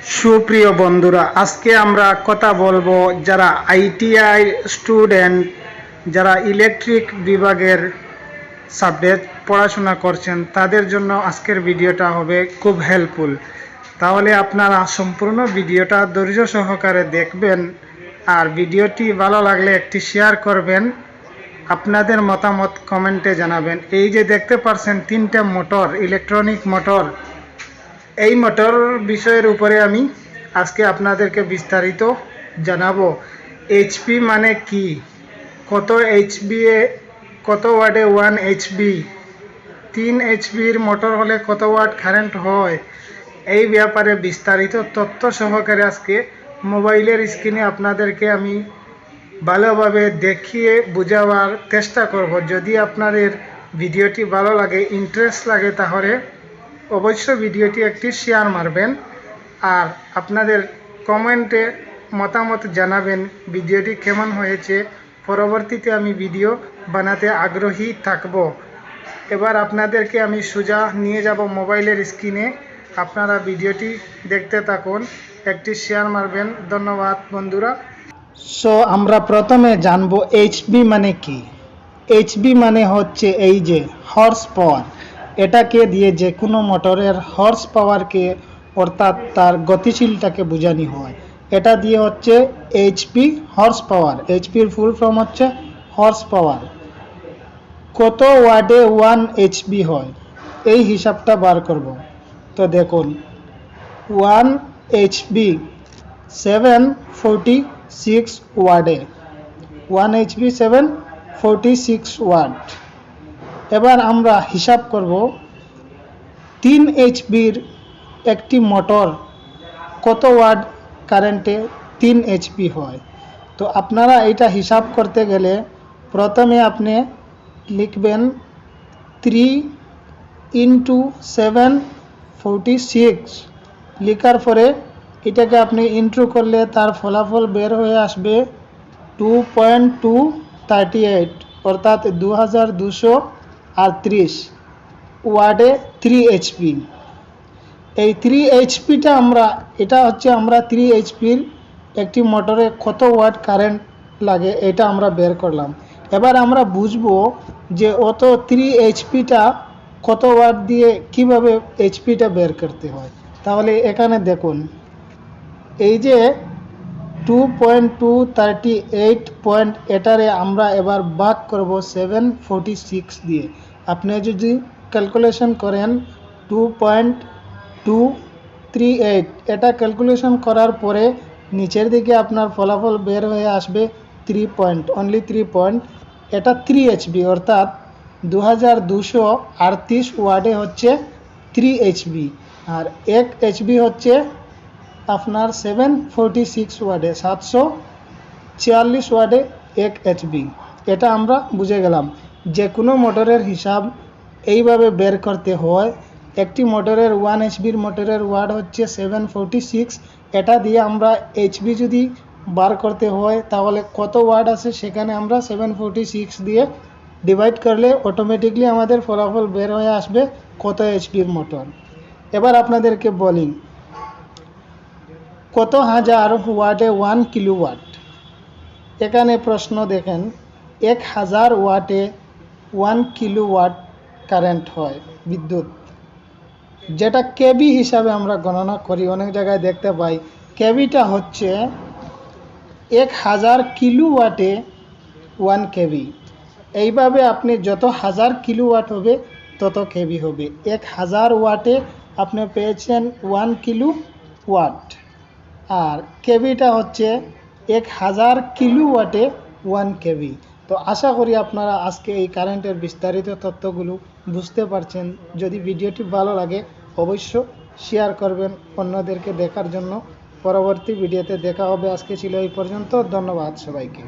সুপ্রিয় বন্ধুরা, আজকে আমরা কথা বলবো যারা আইটিআই স্টুডেন্ট, যারা ইলেকট্রিক বিভাগের সাবজেক্ট পড়াশোনা করছেন, তাদের জন্য আজকের ভিডিওটা হবে খুব হেল্পফুল। তাহলে আপনারা সম্পূর্ণ ভিডিওটা ধৈর্য সহকারে দেখবেন, আর ভিডিওটি ভালো লাগলে একটি শেয়ার করবেন, আপনাদের মতামত কমেন্টে জানাবেন। এই যে দেখতে পাচ্ছেন তিনটা মোটর, ইলেকট্রনিক মোটর, এই মোটর বিষয়ের উপরে আমি আজকে আপনাদেরকে বিস্তারিত জানাবো। এইচপি মানে কি, কত এইচবি কত ওয়াটে 1 এইচবি, 3 এইচবির মোটর হলে কত ওয়াট কারেন্ট হয়, এই ব্যাপারে বিস্তারিত তথ্য সহকারে আজকে মোবাইলের স্ক্রিনে আপনাদেরকে আমি ভালোভাবে দেখিয়ে বোঝাবার চেষ্টা করব। যদি আপনাদের ভিডিওটি ভালো লাগে, ইন্টারেস্ট লাগে, তাহলে অবশ্যই ভিডিওটি একটি শেয়ার মারবেন, আর আপনাদের কমেন্টে মতামত জানাবেন ভিডিওটি কেমন হয়েছে। পরবর্তীতে আমি ভিডিও বানাতে আগ্রহী থাকব। এবার আপনাদেরকে আমি সোজা নিয়ে যাব মোবাইলের স্ক্রিনে, আপনারা ভিডিওটি দেখতে থাকুন, একটি শেয়ার মারবেন। ধন্যবাদ বন্ধুরা। সো আমরা প্রথমে জানবো এইচবি মানে কি। এইচবি মানে হচ্ছে এই যে হর্স পাওয়ার, এটাকে দিয়ে যে কোনো মোটরের হর্স পাওয়ারকে অর্থাৎ তার গতিশীলটাকে বোঝানো হয়। এটা দিয়ে হচ্ছে এইচপি, হর্স পাওয়ার। এইচপির ফুল ফর্ম হচ্ছে হর্স পাওয়ার। কত ওয়াটে 1 এইচবি হয়, এই হিসাবটা বার করব। তো দেখুন, 1 এইচবি 746 ওয়াটে, 1 এইচবি 746 ওয়াট। এবার আমরা হিসাব করব 3 এইচবির একটি মোটর কত ওয়াট কারেন্টে 3 এইচপি হয়। তো আপনারা এটা হিসাব করতে গেলে প্রথমে আপনি লিখবেন 3 ইন্টু 746, লিখার পরে এটাকে আপনি ইন্টু করলে তার ফলাফল বের হয়ে আসবে 2.238, অর্থাৎ 2238 ওয়াটে 3 এইচপি। এই 3 এইচপিটা এটা হচ্ছে আমরা 3 এইচপির একটি মোটরে কত ওয়াট কারেন্ট লাগে এটা আমরা বের করলাম। এবার আমরা বুঝবো যে অত 3 এইচপিটা কত ওয়াট দিয়ে কিভাবে এইচপিটা বের করতে হয়। তাহলে এখানে দেখুন, এই যে 2.238 পয়েন্ট, এটারে আমরা এবার ভাগ করব 746 দিয়ে। আপনি যদি ক্যালকুলেশন করেন 2.238, এটা ক্যালকুলেশন করার পরে নিচের দিকে আপনার ফলাফল বের হয়ে আসবে 3 পয়েন্ট, অনলি 3 পয়েন্ট। এটা 3 এইচবি, অর্থাৎ 2238 ওয়াটে হচ্ছে 3 এইচবি, আর 1 এইচবি হচ্ছে আপনার 746 ওয়াটে, 746 ওয়াটে 1 এইচবি। এটা আমরা বুঝে গেলাম। যে কোনো মোটরের হিসাব এইভাবে বের করতে হয়। একটি মোটরের 1 এইচবির মোটরের ওয়াট হচ্ছে 746, এটা দিয়ে আমরা এইচবি যদি বার করতে হয় তাহলে কত ওয়াট আছে সেখানে আমরা 746 দিয়ে ডিভাইড করলে অটোমেটিকলি আমাদের ফলাফল বের হয়ে আসবে কত এইচপির মোটর। এবার আপনাদেরকে বলি কত হাজার ওয়াটে 1 কিলোওয়াট। এখানে প্রশ্ন দেখেন, 1000 ওয়াটে 1 কিলোওয়াট কারেন্ট হয় বিদ্যুৎ, যেটা কেবি হিসাবে আমরা গণনা করি। অনেক জায়গায় দেখতে পাই কেবিটা হচ্ছে 1000 কিলোওয়াটে 1 কেবি। এইভাবে আপনি যত 1000 কিলোওয়াট হবে তত কেবি হবে। 1000 ওয়াটে আপনি পেয়েছেন 1 কিলোওয়াট, আর কেবিটা হচ্ছে 1000 কিলোওয়াটে 1 কেবি। তো আশা করি আপনারা আজকে এই কারেন্টের বিস্তারিত তথ্যগুলো বুঝতে পারছেন। যদি ভিডিওটি ভালো লাগে অবশ্য শেয়ার করবেন অন্যদেরকে দেখার জন্য। পরবর্তী ভিডিওতে দেখা হবে। আজকে ছিল এই পর্যন্ত। ধন্যবাদ সবাইকে।